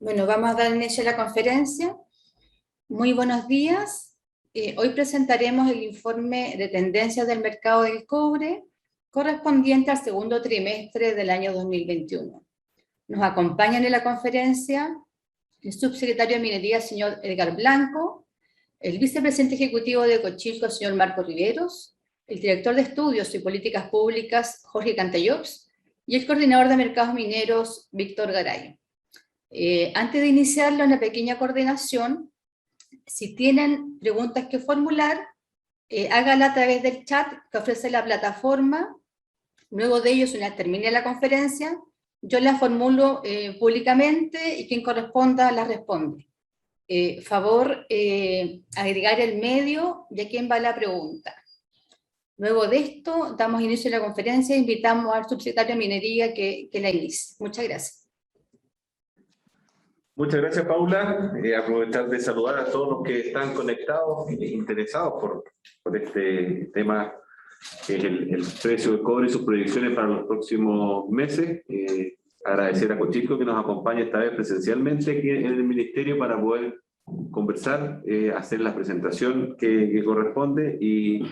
Bueno, vamos a dar inicio a la conferencia. Muy buenos días. Hoy presentaremos el informe de tendencias del mercado del cobre correspondiente al segundo trimestre del año 2021. Nos acompañan en la conferencia el subsecretario de Minería, señor Edgar Blanco, el vicepresidente ejecutivo de Cochilco, señor Marco Riveros, el director de Estudios y Políticas Públicas, Jorge Cantayops, y el coordinador de Mercados Mineros, Víctor Garay. Antes de iniciarlo, una pequeña coordinación. Si tienen preguntas que formular, háganla a través del chat que ofrece la plataforma. Luego de ello, una termine la conferencia, yo la formulo públicamente y quien corresponda la responde. Favor agregar el medio y a quién va la pregunta. Luego de esto, damos inicio a la conferencia e invitamos al subsecretario de Minería que la inicie. Muchas gracias. Muchas gracias, Paula. Aprovechar de saludar a todos los que están conectados e interesados por este tema, que es el precio del cobre y sus proyecciones para los próximos meses. Agradecer a Cochilco que nos acompaña esta vez presencialmente aquí en el Ministerio para poder conversar, hacer la presentación que corresponde y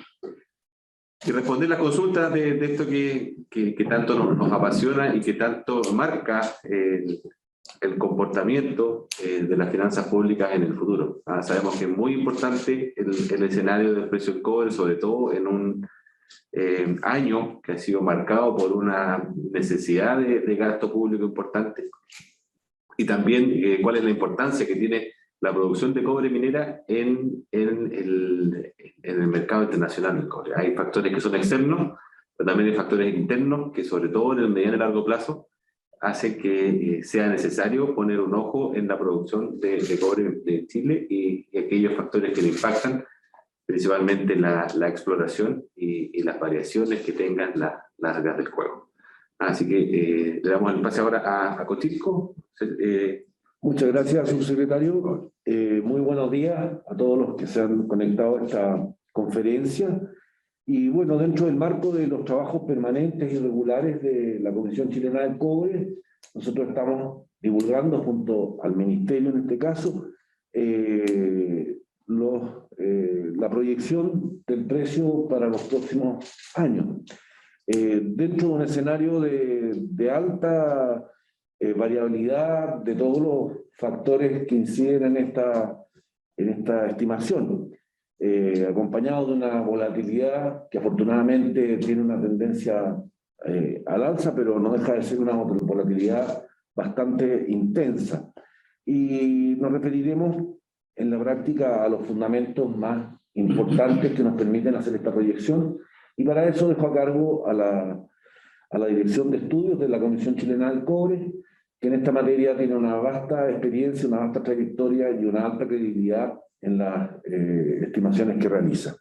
responder las consultas de esto que tanto nos apasiona y que tanto marca el comportamiento de las finanzas públicas en el futuro. Sabemos que es muy importante el escenario del precio del cobre, sobre todo en un año que ha sido marcado por una necesidad de gasto público importante, y también cuál es la importancia que tiene la producción de cobre minera en el mercado internacional del cobre. Hay factores que son externos, pero también hay factores internos que, sobre todo en el mediano y largo plazo, hace que sea necesario poner un ojo en la producción de cobre de Chile y aquellos factores que le impactan, principalmente la exploración y las variaciones que tengan las reglas del juego. Así que le damos el pase ahora a Cochilco. Muchas gracias, subsecretario. Muy buenos días a todos los que se han conectado a esta conferencia. Y bueno, dentro del marco de los trabajos permanentes y regulares de la Comisión Chilena del Cobre, nosotros estamos divulgando junto al Ministerio, en este caso, la proyección del precio para los próximos años. Dentro de un escenario de alta variabilidad de todos los factores que inciden en esta estimación. Acompañado de una volatilidad que afortunadamente tiene una tendencia al alza, pero no deja de ser una volatilidad bastante intensa. Y nos referiremos en la práctica a los fundamentos más importantes que nos permiten hacer esta proyección, y para eso dejo a cargo a la Dirección de Estudios de la Comisión Chilena del Cobre, que en esta materia tiene una vasta experiencia, una vasta trayectoria y una alta credibilidad en las estimaciones que realiza.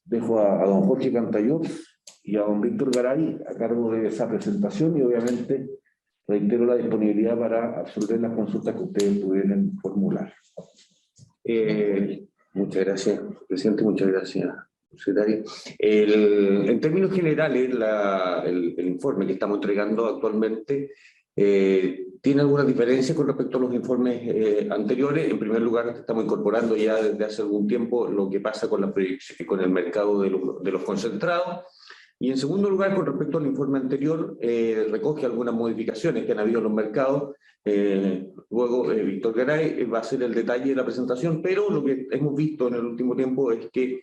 Dejo a don Jorge Cantayops y a don Víctor Garay a cargo de esa presentación, y obviamente reitero la disponibilidad para absorber las consultas que ustedes pudieran formular. Muchas gracias, presidente. Muchas gracias, secretario. En términos generales, el informe que estamos entregando actualmente tiene algunas diferencias con respecto a los informes anteriores. En primer lugar, estamos incorporando ya desde hace algún tiempo lo que pasa con el mercado de los concentrados. Y en segundo lugar, con respecto al informe anterior, recoge algunas modificaciones que han habido en los mercados. Luego, Víctor Garay va a hacer el detalle de la presentación, pero lo que hemos visto en el último tiempo es que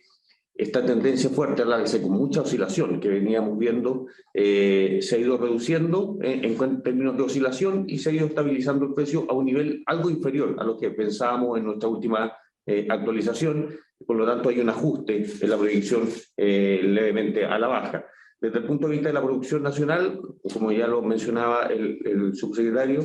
esta tendencia fuerte al alza, con mucha oscilación que veníamos viendo, se ha ido reduciendo en términos de oscilación, y se ha ido estabilizando el precio a un nivel algo inferior a lo que pensábamos en nuestra última actualización. Por lo tanto, hay un ajuste en la proyección levemente a la baja. Desde el punto de vista de la producción nacional, como ya lo mencionaba el subsecretario,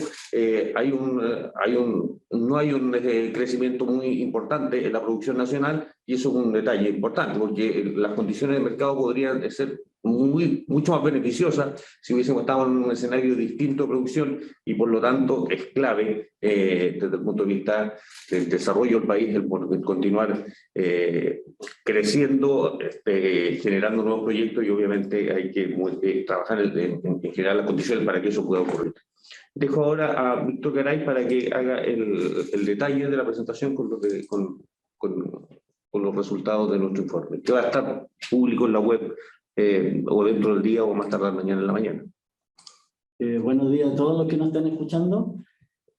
no hay un crecimiento muy importante en la producción nacional, y eso es un detalle importante, porque las condiciones de mercado podrían ser mucho más beneficiosas si hubiésemos estado en un escenario distinto de producción, y por lo tanto es clave desde el punto de vista del desarrollo del país el continuar creciendo, generando nuevos proyectos, y obviamente hay que trabajar en generar las condiciones para que eso pueda ocurrir. Dejo ahora a Víctor Garay para que haga el detalle de la presentación con los resultados de nuestro informe, que va a estar público en la web o dentro del día o más tarde mañana en la mañana. Buenos días a todos los que nos están escuchando.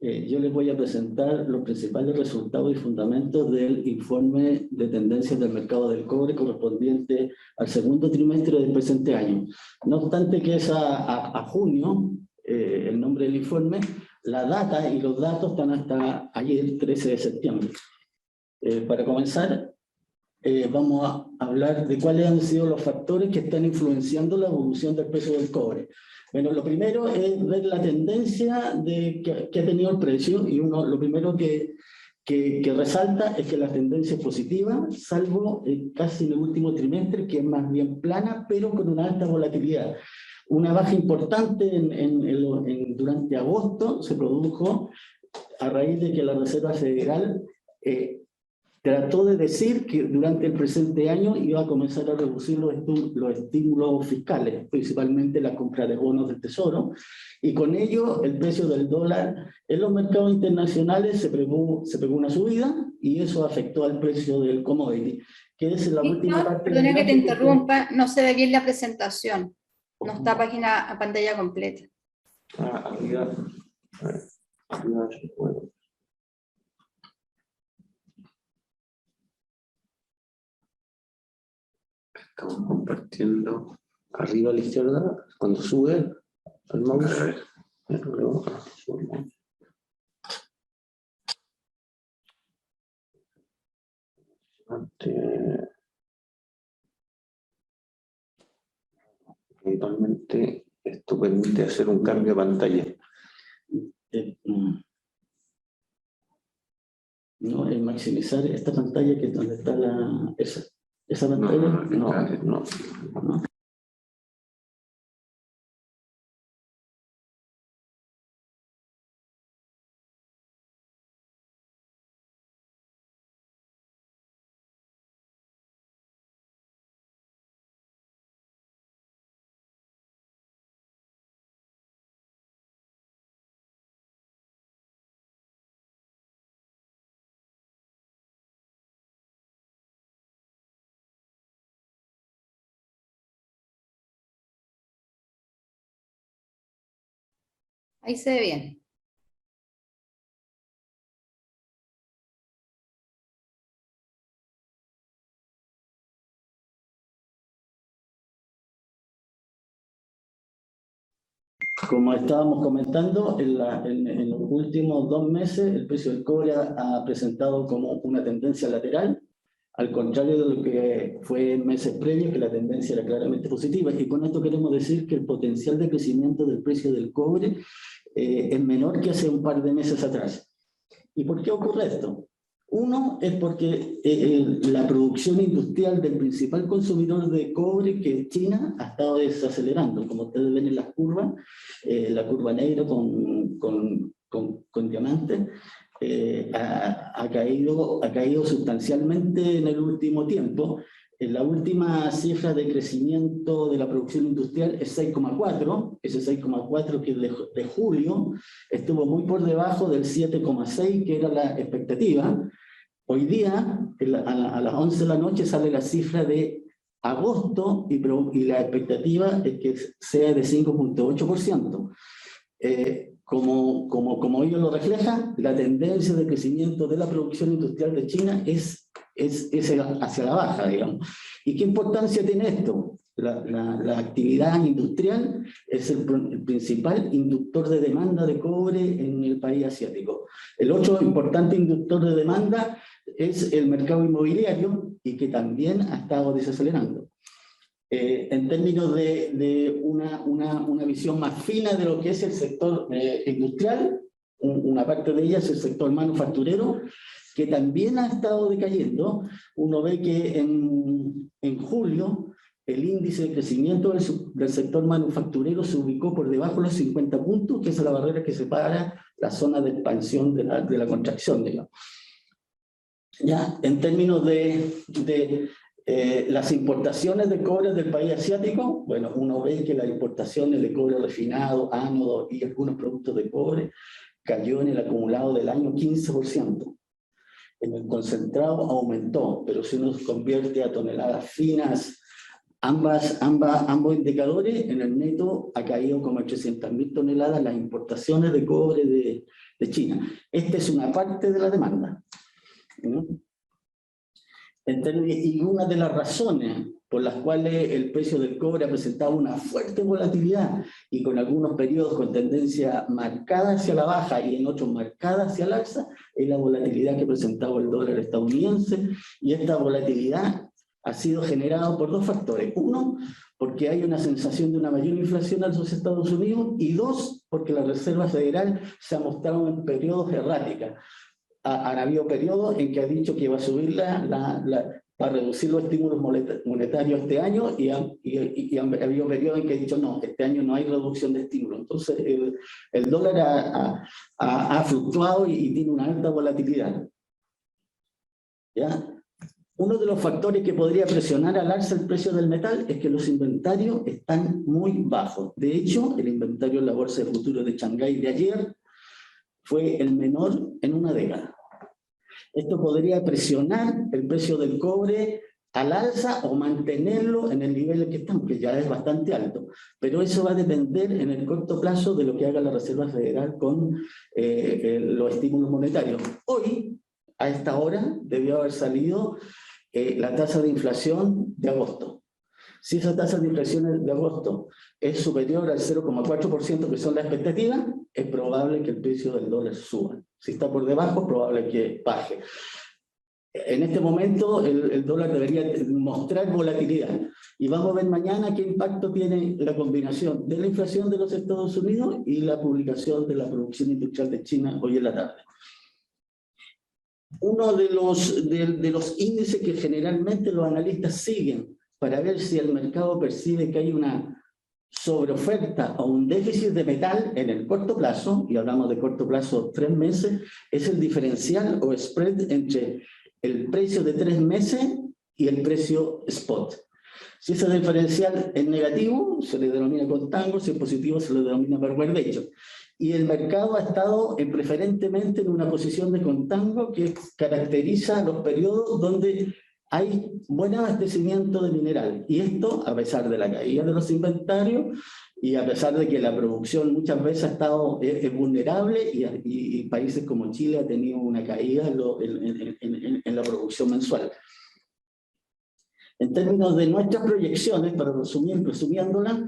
Yo les voy a presentar los principales resultados y fundamentos del informe de tendencias del mercado del cobre correspondiente al segundo trimestre del presente año. No obstante que es a junio, el nombre del informe, la data y los datos están hasta ayer, 13 de septiembre. Para comenzar, vamos a hablar de cuáles han sido los factores que están influenciando la evolución del precio del cobre. Bueno, lo primero es ver la tendencia que ha tenido el precio, y lo primero que resalta es que la tendencia es positiva, salvo casi en el último trimestre, que es más bien plana, pero con una alta volatilidad. Una baja importante durante agosto se produjo a raíz de que la Reserva Federal trató de decir que durante el presente año iba a comenzar a reducir los estímulos fiscales, principalmente la compra de bonos del Tesoro, y con ello el precio del dólar en los mercados internacionales se pegó una subida, y eso afectó al precio del commodity, que es la última parte. Perdona que te interrumpa, no se ve bien la presentación, no está a pantalla completa. Estamos compartiendo arriba a la izquierda, cuando sube el mouse. Eventualmente esto permite hacer un cambio de pantalla. No, es maximizar esta pantalla, que es donde está esa pantalla. No. Ahí se ve bien. Como estábamos comentando, en los últimos 2 meses el precio del cobre ha presentado como una tendencia lateral, al contrario de lo que fue en meses previos, que la tendencia era claramente positiva. Y con esto queremos decir que el potencial de crecimiento del precio del cobre es menor que hace un par de meses atrás. ¿Y por qué ocurre esto? Uno es porque la producción industrial del principal consumidor de cobre, que es China, ha estado desacelerando. Como ustedes ven en las curvas, la curva negra con diamantes, ha caído sustancialmente en el último tiempo. La última cifra de crecimiento de la producción industrial es 6,4, ese 6,4 que es de julio, estuvo muy por debajo del 7,6 que era la expectativa. Hoy día, a las 11 de la noche, sale la cifra de agosto y la expectativa es que sea de 5,8%. Como ello lo refleja, la tendencia de crecimiento de la producción industrial de China es hacia la baja, digamos. ¿Y qué importancia tiene esto? La actividad industrial es el principal inductor de demanda de cobre en el país asiático. El otro importante inductor de demanda es el mercado inmobiliario, y que también ha estado desacelerando. En términos de una visión más fina de lo que es el sector industrial, una parte de ella es el sector manufacturero, que también ha estado decayendo. Uno ve que en julio el índice de crecimiento del sector manufacturero se ubicó por debajo de los 50 puntos, que es la barrera que separa la zona de expansión de la contracción, digamos. Ya, en términos de Las importaciones de cobre del país asiático, bueno, uno ve que las importaciones de cobre refinado, ánodo y algunos productos de cobre cayó en el acumulado del año 15%. En el concentrado aumentó, pero si uno convierte a toneladas finas, ambos indicadores, en el neto ha caído como 800.000 toneladas las importaciones de cobre de China. Esta es una parte de la demanda, ¿no? Y una de las razones por las cuales el precio del cobre ha presentado una fuerte volatilidad y con algunos periodos con tendencia marcada hacia la baja y en otros marcada hacia el alza, es la volatilidad que ha presentado el dólar estadounidense, y esta volatilidad ha sido generada por dos factores. Uno, porque hay una sensación de una mayor inflación en los Estados Unidos, y dos, porque la Reserva Federal se ha mostrado en periodos erráticas. Han habido periodos en que ha dicho que iba a subir para reducir los estímulos monetarios este año, y ha habido periodos en que ha dicho no, este año no hay reducción de estímulos. Entonces el dólar ha fluctuado y tiene una alta volatilidad. ¿Ya? Uno de los factores que podría presionar al alza el precio del metal es que los inventarios están muy bajos. De hecho, el inventario en la Bolsa de Futuros de Shanghái de ayer fue el menor en una década. Esto podría presionar el precio del cobre al alza o mantenerlo en el nivel en que estamos, que ya es bastante alto. Pero eso va a depender en el corto plazo de lo que haga la Reserva Federal con los estímulos monetarios. Hoy, a esta hora, debió haber salido la tasa de inflación de agosto. Si esa tasa de inflación de agosto es superior al 0,4%, que son las expectativas, es probable que el precio del dólar suba. Si está por debajo, es probable que baje. En este momento, el dólar debería mostrar volatilidad. Y vamos a ver mañana qué impacto tiene la combinación de la inflación de los Estados Unidos y la publicación de la producción industrial de China hoy en la tarde. Uno de los índices que generalmente los analistas siguen para ver si el mercado percibe que hay una sobreoferta o un déficit de metal en el corto plazo, y hablamos de corto plazo 3 meses, es el diferencial o spread entre el precio de 3 meses y el precio spot. Si ese diferencial es negativo, se le denomina contango; si es positivo, se le denomina perverdecho. Y el mercado ha estado preferentemente en una posición de contango, que caracteriza los periodos donde hay buen abastecimiento de mineral. Y esto, a pesar de la caída de los inventarios y a pesar de que la producción muchas veces ha estado vulnerable, y países como Chile ha tenido una caída en la producción mensual. En términos de nuestras proyecciones, para resumiéndolas,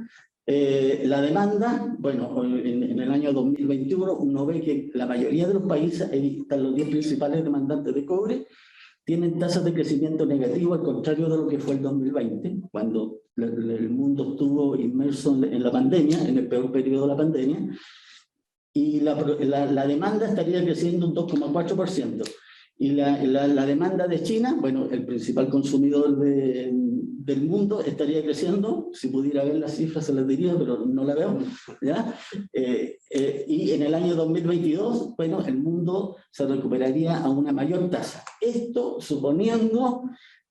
la demanda, bueno, en el año 2021 uno ve que la mayoría de los países, ahí están los 10 principales demandantes de cobre, tienen tasas de crecimiento negativo, al contrario de lo que fue el 2020, cuando el mundo estuvo inmerso en la pandemia, en el peor periodo de la pandemia, y la demanda estaría creciendo un 2,4%. Y la demanda de China, bueno, el principal consumidor del mundo, estaría creciendo. Si pudiera ver las cifras se las diría, pero no la veo, ¿ya? Y en el año 2022, bueno, el mundo se recuperaría a una mayor tasa. Esto suponiendo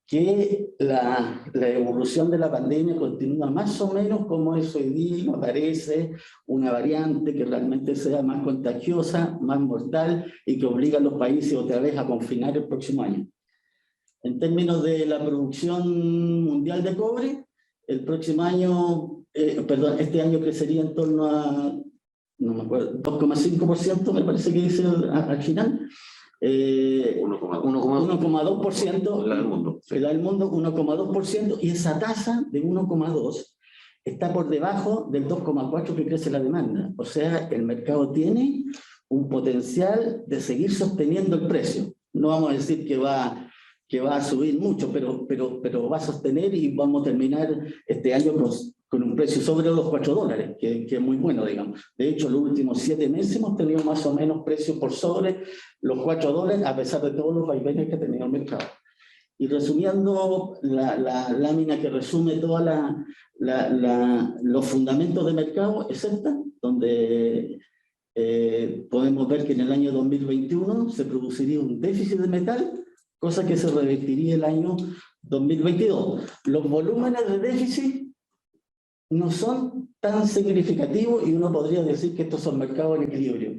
que la evolución de la pandemia continúa más o menos como es hoy día, y no aparece una variante que realmente sea más contagiosa, más mortal, y que obliga a los países otra vez a confinar el próximo año. En términos de la producción mundial de cobre, el próximo año, este año crecería en torno a, no me acuerdo, 2,5%, me parece que dice al final. 1,2%, la del mundo, sí. La del mundo, 1,2%, y esa tasa de 1,2 está por debajo del 2,4 que crece la demanda. O sea, el mercado tiene un potencial de seguir sosteniendo el precio. No vamos a decir que va a subir mucho, pero va a sostener, y vamos a terminar este año con un precio sobre los $4, que es muy bueno, digamos. De hecho, los últimos 7 meses hemos tenido más o menos precios por sobre los $4, a pesar de todos los vaivenes que ha tenido el mercado. Y resumiendo, la lámina que resume todos los fundamentos de mercado es esta, donde podemos ver que en el año 2021 se produciría un déficit de metal, cosa que se revertiría el año 2022. Los volúmenes de déficit no son tan significativos y uno podría decir que estos son mercados en equilibrio.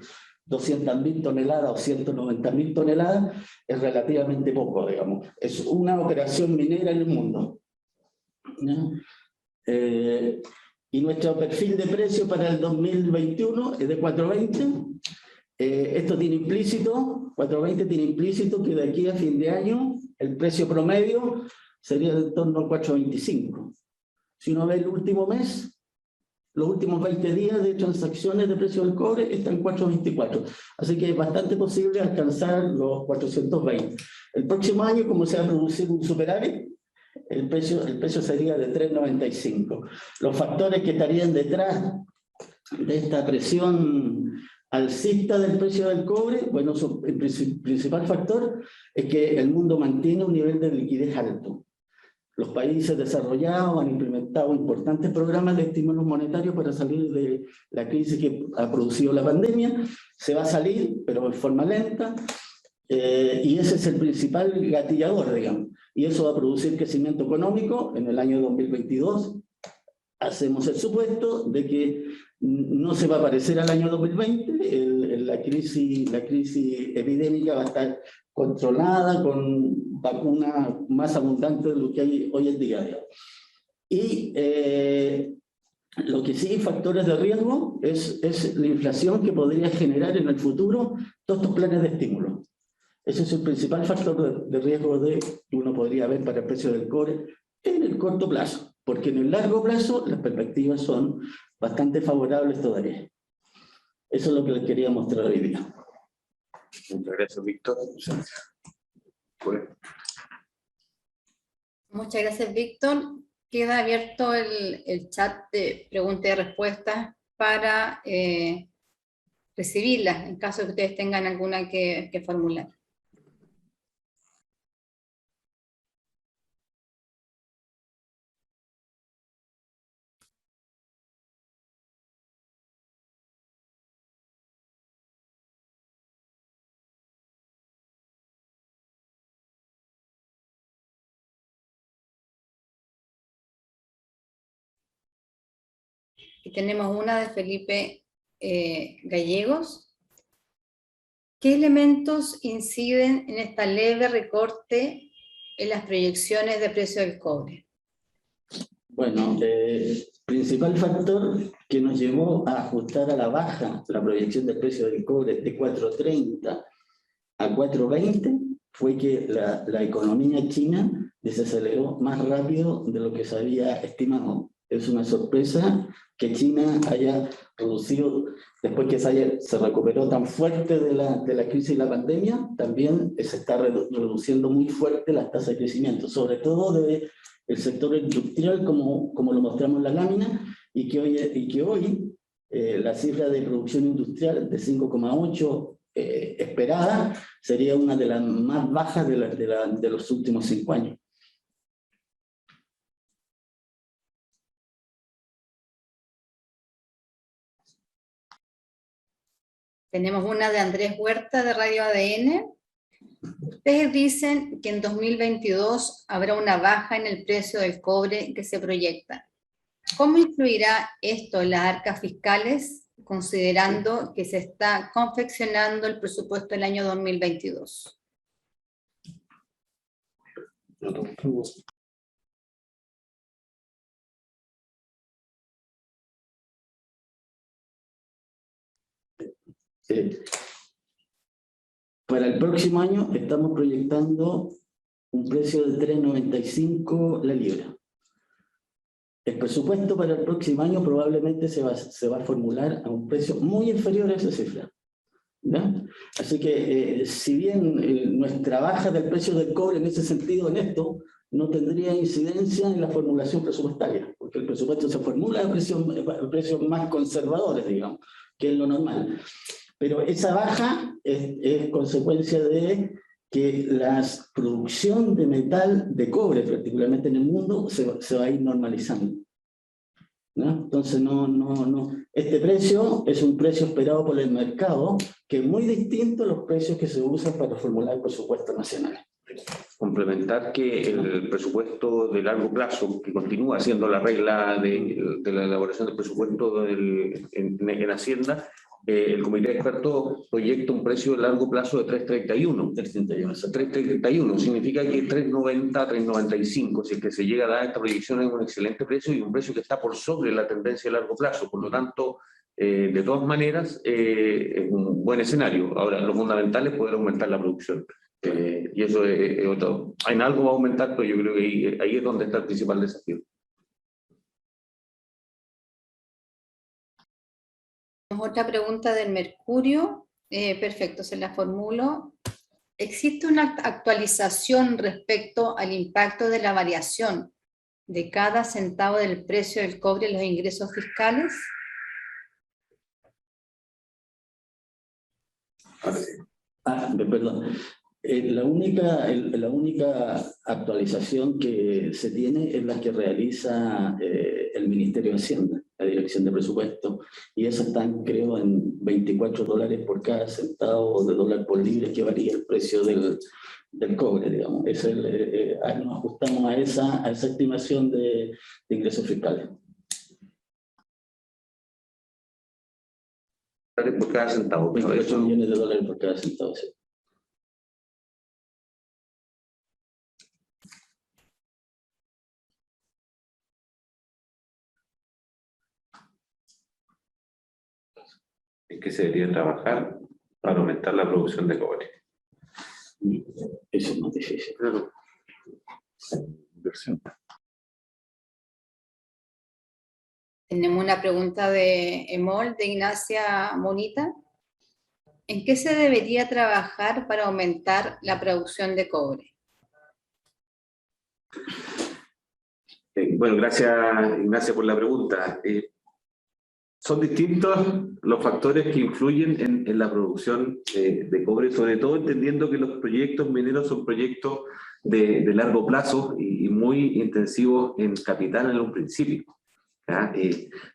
200.000 toneladas o 190.000 toneladas es relativamente poco, digamos. Es una operación minera en el mundo, ¿no? Y nuestro perfil de precio para el 2021 es de 4.20. Esto tiene implícito, 4.20 tiene implícito que de aquí a fin de año el precio promedio sería de en torno a 4.25. Si uno ve el último mes, los últimos 20 días de transacciones de precio del cobre están en 4.24. Así que es bastante posible alcanzar los 420. El próximo año, como se va a producir un superávit, el precio sería de 3.95. Los factores que estarían detrás de esta presión alcista del precio del cobre, bueno, el principal factor es que el mundo mantiene un nivel de liquidez alto. Los países desarrollados han implementado importantes programas de estímulos monetarios para salir de la crisis que ha producido la pandemia. Se va a salir, pero de forma lenta, y ese es el principal gatillador, digamos. Y eso va a producir crecimiento económico en el año 2022. Hacemos el supuesto de que no se va a parecer al año 2020, la crisis epidémica va a estar controlada con vacunas más abundantes de lo que hay hoy en día. Y lo que sí, factores de riesgo, es la inflación que podría generar en el futuro todos estos planes de estímulo. Ese es el principal factor de riesgo que uno podría ver para el precio del cobre en el corto plazo, porque en el largo plazo las perspectivas son bastante favorables todavía. Eso es lo que les quería mostrar hoy día. Muchas gracias, Víctor. Muchas gracias, Víctor. Queda abierto el chat de preguntas y respuestas para recibirlas, en caso de que ustedes tengan alguna que formular. Y tenemos una de Felipe Gallegos. ¿Qué elementos inciden en esta leve recorte en las proyecciones de precio del cobre? Bueno, principal factor que nos llevó a ajustar a la baja la proyección del precio del cobre de 4.30 a 4.20 fue que la economía china desaceleró más rápido de lo que se había estimado. Es una sorpresa que China haya reducido, después que se recuperó tan fuerte de la crisis y la pandemia, también se está reduciendo muy fuerte las tasas de crecimiento, sobre todo del sector industrial, como lo mostramos en la lámina, y que hoy la cifra de producción industrial de 5,8 esperada sería una de las más bajas de los últimos 5 años. Tenemos una de Andrés Huerta de Radio ADN. Ustedes dicen que en 2022 habrá una baja en el precio del cobre que se proyecta. ¿Cómo influirá esto en las arcas fiscales, considerando que se está confeccionando el presupuesto del año 2022? Para el próximo año estamos proyectando un precio de 3.95 la libra. El presupuesto para el próximo año probablemente se va a formular a un precio muy inferior a esa cifra, ¿no? Así que si bien nuestra baja del precio del cobre en ese sentido, en esto, no tendría incidencia en la formulación presupuestaria, porque el presupuesto se formula a precios más conservadores, digamos, que es lo normal. Pero esa baja es consecuencia de que la producción de metal de cobre, particularmente en el mundo, se va a ir normalizando, ¿no? Entonces, este precio es un precio esperado por el mercado, que es muy distinto a los precios que se usan para formular presupuestos nacionales. complementar que el presupuesto de largo plazo, que continúa siendo la regla de la elaboración del presupuesto en Hacienda, el comité de expertos proyecta un precio de largo plazo de 3.31. 3.31 significa que 3.90, 3.95, si es que se llega a dar esta proyección, es un excelente precio y un precio que está por sobre la tendencia de largo plazo. Por lo tanto, de todas maneras, es un buen escenario. Ahora, lo fundamental es poder aumentar la producción. Y eso es otro. En algo va a aumentar, pero yo creo que ahí es donde está el principal desafío. Otra pregunta del Mercurio. Perfecto, se la formulo. ¿Existe una actualización respecto al impacto de la variación de cada centavo del precio del cobre en los ingresos fiscales? Perdón. La única actualización que se tiene es la que realiza el Ministerio de Hacienda, la Dirección de Presupuesto, y eso están, creo, en $24 por cada centavo de dólar por libre, que varía el precio del cobre, digamos. Nos ajustamos a esa estimación de ingresos fiscales. Por cada centavo. 28 millones de dólares por cada centavo, sí. ¿En qué se debería trabajar para aumentar la producción de cobre? Eso es más difícil. Claro. Inversión. Tenemos una pregunta de Emol, de Ignacia Monita. ¿En qué se debería trabajar para aumentar la producción de cobre? Bueno, gracias Ignacia por la pregunta. Son distintos los factores que influyen en la producción de cobre, sobre todo entendiendo que los proyectos mineros son proyectos de largo plazo y muy intensivos en capital en un principio. ¿Ya?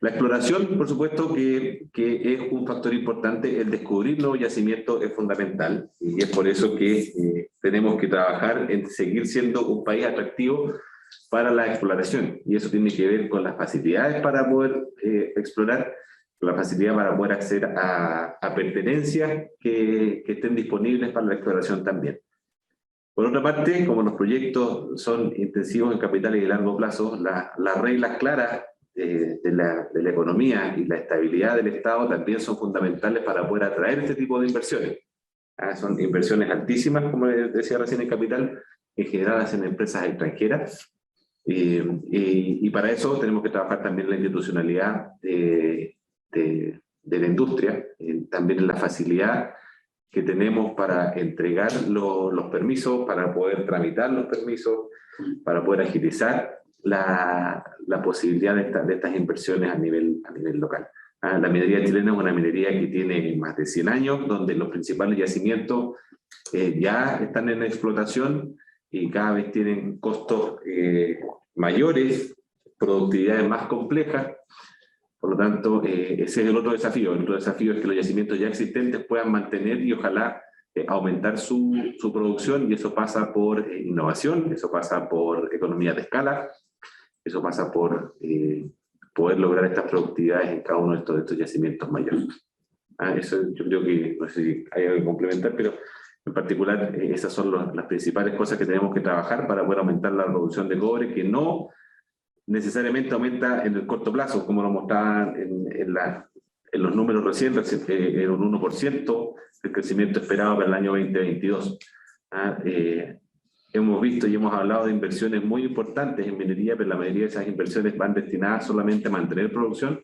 La exploración, por supuesto, que es un factor importante. El descubrir nuevos yacimientos es fundamental y es por eso que tenemos que trabajar en seguir siendo un país atractivo para la exploración, y eso tiene que ver con las facilidades para poder explorar, con la facilidad para poder acceder a pertenencias que estén disponibles para la exploración también. Por otra parte, como los proyectos son intensivos en capital y de largo plazo, las reglas claras de la economía y la estabilidad del Estado también son fundamentales para poder atraer este tipo de inversiones. Son inversiones altísimas, como les decía recién, en capital, en general hacen empresas extranjeras. Y para eso tenemos que trabajar también en la institucionalidad de la industria, también en la facilidad que tenemos para entregar los permisos, para poder tramitar los permisos, para poder agilizar la posibilidad de estas inversiones a nivel local. La minería chilena es una minería que tiene más de 100 años, donde los principales yacimientos ya están en explotación y cada vez tienen costos mayores, productividades más complejas. Por lo tanto, ese es el otro desafío. El otro desafío es que los yacimientos ya existentes puedan mantener y ojalá aumentar su producción, y eso pasa por innovación, eso pasa por economía de escala, eso pasa por poder lograr estas productividades en cada uno de estos yacimientos mayores. Eso yo creo que, no sé si hay algo que complementar, pero en particular esas son las principales cosas que tenemos que trabajar para poder aumentar la producción de cobre, que no necesariamente aumenta en el corto plazo, como lo mostraban en los números recientes, en un 1% el crecimiento esperado para el año 2022. Hemos visto y hemos hablado de inversiones muy importantes en minería, pero la mayoría de esas inversiones van destinadas solamente a mantener producción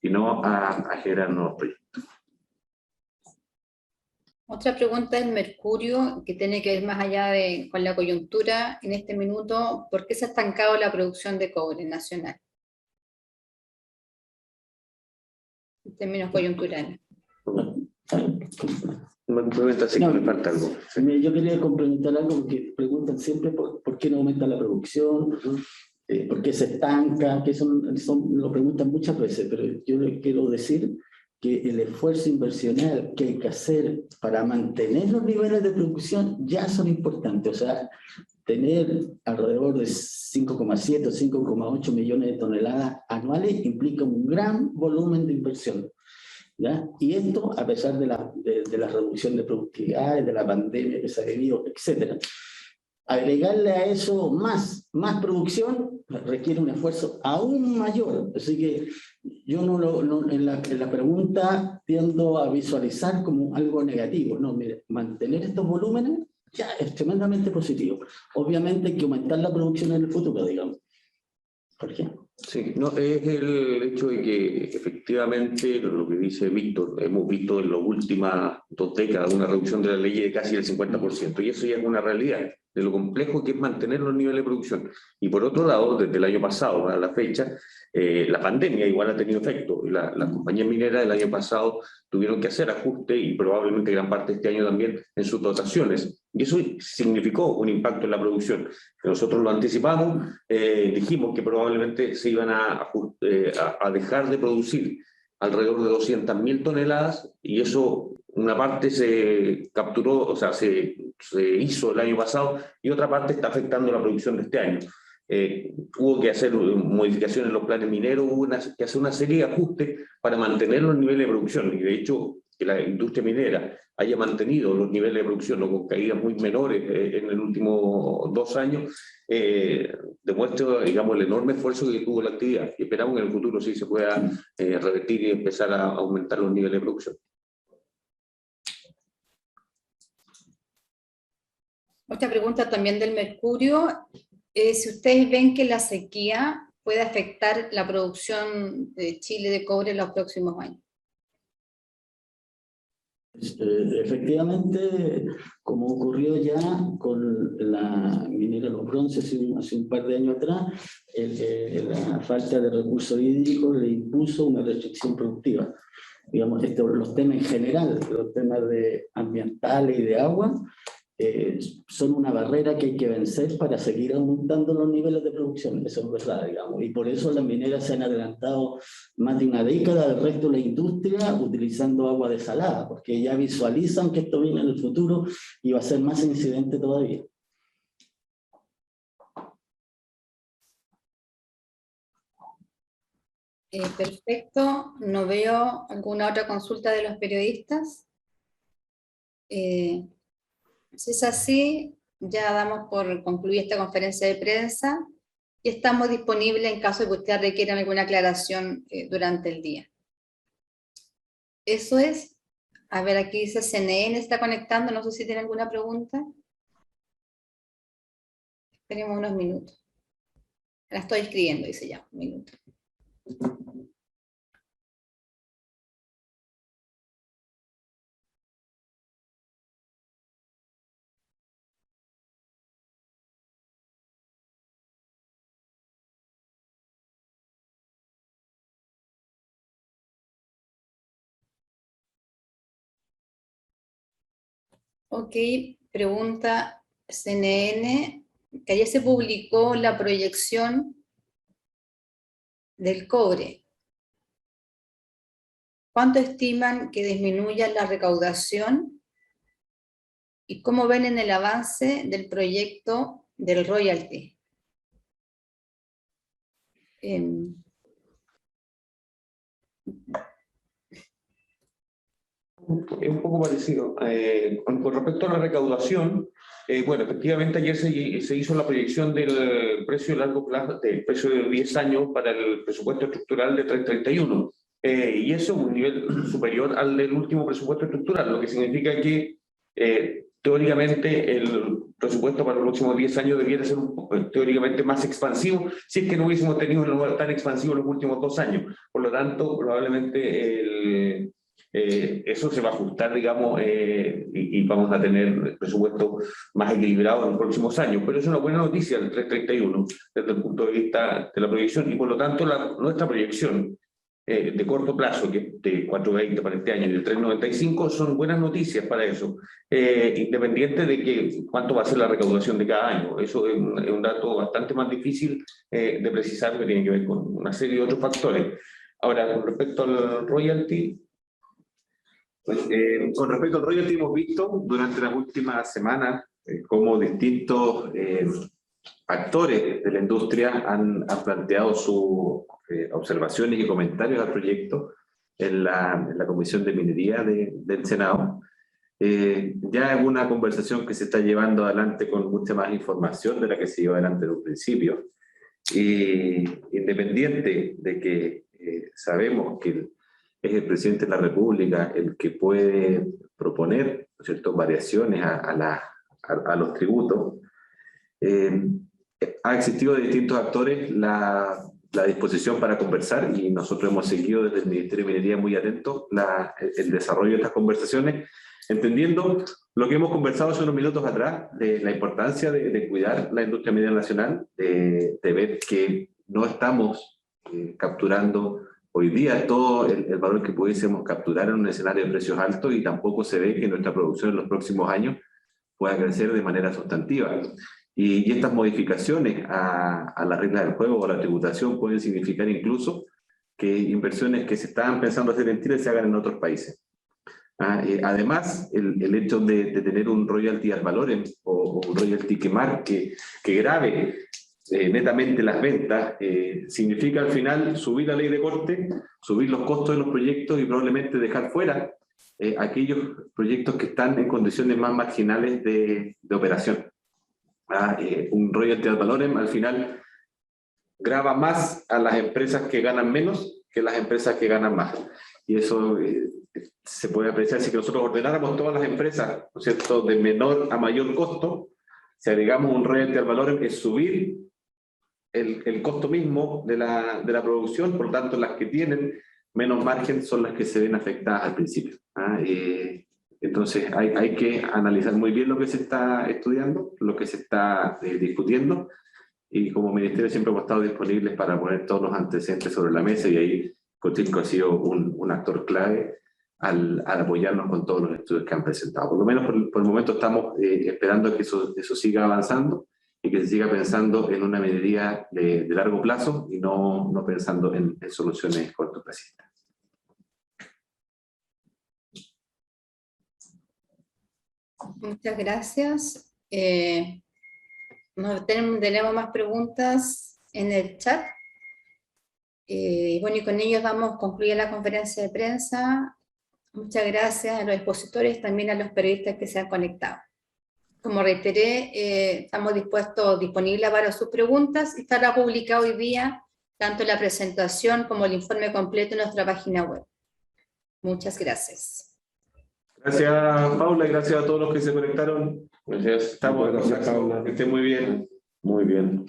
y no a generar nuevos proyectos. Otra pregunta del Mercurio, que tiene que ver más allá con la coyuntura en este minuto. ¿Por qué se ha estancado la producción de cobre nacional? En términos coyunturales. Me complementa, sí, me falta algo. Sí. Yo quería complementar algo, porque preguntan siempre por qué no aumenta la producción, por qué se estanca, que lo preguntan muchas veces, pero yo les quiero decir que el esfuerzo inversional que hay que hacer para mantener los niveles de producción ya son importantes. O sea, tener alrededor de 5,7 o 5,8 millones de toneladas anuales implica un gran volumen de inversión, ¿ya? Y esto a pesar de la reducción de productividad, de la pandemia que se ha vivido, etc. Agregarle a eso más producción requiere un esfuerzo aún mayor. Así que yo en la pregunta tiendo a visualizar como algo negativo. No, mire, mantener estos volúmenes ya es tremendamente positivo. Obviamente hay que aumentar la producción en el futuro, digamos. Jorge. Sí, no, es el hecho de que efectivamente lo que dice Víctor, hemos visto en las últimas 2 décadas una reducción de la ley de casi el 50%, y eso ya es una realidad de lo complejo que es mantener los niveles de producción. Y por otro lado, desde el año pasado a la fecha, la pandemia igual ha tenido efecto. Las compañías mineras del año pasado tuvieron que hacer ajustes, y probablemente gran parte de este año también, en sus dotaciones. Y eso significó un impacto en la producción. Nosotros lo anticipamos, dijimos que probablemente se iban a dejar de producir alrededor de 200.000 toneladas, y eso, una parte se capturó, o sea, se hizo el año pasado, y otra parte está afectando la producción de este año. Hubo que hacer modificaciones en los planes mineros, hubo que hacer una serie de ajustes para mantener los niveles de producción, y de hecho que la industria minera haya mantenido los niveles de producción o con caídas muy menores en el último 2 años, demuestra, digamos, el enorme esfuerzo que tuvo la actividad, y esperamos que en el futuro sí se pueda revertir y empezar a aumentar los niveles de producción. Otra pregunta también del mercurio, si ustedes ven que la sequía puede afectar la producción de Chile de cobre en los próximos años. Efectivamente, como ocurrió ya con la minera Los Bronces hace un par de años atrás, la falta de recursos hídricos le impuso una restricción productiva. Digamos, los temas en general, los temas ambientales y de agua, son una barrera que hay que vencer para seguir aumentando los niveles de producción. Eso es verdad, digamos. Y por eso las mineras se han adelantado más de una década del resto de la industria utilizando agua desalada, porque ya visualizan que esto viene en el futuro y va a ser más incidente todavía. Perfecto, no veo alguna otra consulta de los periodistas. Si es así, ya damos por concluida esta conferencia de prensa y estamos disponibles en caso de que ustedes requieran alguna aclaración durante el día. Eso es. A ver, aquí dice CNN está conectando, no sé si tiene alguna pregunta. Esperemos unos minutos. La estoy escribiendo, dice ya, un minuto. Ok, pregunta CNN, que ayer se publicó la proyección del cobre. ¿Cuánto estiman que disminuya la recaudación? ¿Y cómo ven en el avance del proyecto del royalty? Es un poco parecido. Con respecto a la recaudación, bueno, efectivamente ayer se hizo la proyección del precio de largo plazo, del precio de 10 años para el presupuesto estructural de 331. Y eso es un nivel superior al del último presupuesto estructural, lo que significa que teóricamente el presupuesto para los próximos 10 años debiera ser teóricamente más expansivo, si es que no hubiésemos tenido un tan expansivo en los últimos 2 años. Por lo tanto, probablemente eso se va a ajustar, digamos, y vamos a tener presupuestos más equilibrados en los próximos años. Pero es una buena noticia el 331 desde el punto de vista de la proyección, y por lo tanto nuestra proyección de corto plazo, que es de 4.20 para este año y de 3.95, son buenas noticias para eso, independiente de cuánto va a ser la recaudación de cada año. Eso es un dato bastante más difícil de precisar, que tiene que ver con una serie de otros factores. Ahora, con respecto al royalty, Con respecto al royalty, hemos visto durante las últimas semanas cómo distintos actores de la industria han planteado sus observaciones y comentarios al proyecto en la Comisión de Minería del Senado. Ya es una conversación que se está llevando adelante con mucha más información de la que se llevó adelante en un principio. Y independiente de que sabemos que es el presidente de la República el que puede proponer, ¿no es cierto?, variaciones a los tributos, ha existido de distintos actores la disposición para conversar, y nosotros hemos seguido desde el Ministerio de Minería muy atentos el desarrollo de estas conversaciones, entendiendo lo que hemos conversado hace unos minutos atrás, de la importancia de cuidar la industria minera nacional, de ver que no estamos capturando hoy día todo el valor que pudiésemos capturar en un escenario de precios altos, y tampoco se ve que nuestra producción en los próximos años pueda crecer de manera sustantiva. Y estas modificaciones a las reglas del juego o a la tributación pueden significar incluso que inversiones que se estaban pensando hacer en Chile se hagan en otros países. Además, el hecho de tener un royalty ad valorem o un royalty que grave netamente las ventas, significa al final subir la ley de corte, subir los costos de los proyectos y probablemente dejar fuera aquellos proyectos que están en condiciones más marginales de operación. Un royalty ad valorem al final grava más a las empresas que ganan menos que las empresas que ganan más. Y eso se puede apreciar si que nosotros ordenáramos todas las empresas, ¿no es cierto?, de menor a mayor costo. Si agregamos un royalty ad valorem, es subir el costo mismo de la producción, por lo tanto las que tienen menos margen son las que se ven afectadas al principio. Entonces hay que analizar muy bien lo que se está estudiando, lo que se está discutiendo, y como ministerio siempre hemos estado disponibles para poner todos los antecedentes sobre la mesa, y ahí Cotilco ha sido un actor clave al apoyarnos con todos los estudios que han presentado. Por lo menos por el momento estamos esperando que eso siga avanzando y que se siga pensando en una minería de largo plazo y no pensando en soluciones cortoplacistas. Muchas gracias. No tenemos más preguntas en el chat. Bueno, y con ellos vamos a concluir la conferencia de prensa. Muchas gracias a los expositores, también a los periodistas que se han conectado. Como reiteré, estamos disponibles para sus preguntas, y estará publicado hoy día tanto la presentación como el informe completo en nuestra página web. Muchas gracias. Gracias, Paula, y gracias a todos los que se conectaron. Gracias, estamos. Gracias, Paula. Que estén muy bien. Muy bien.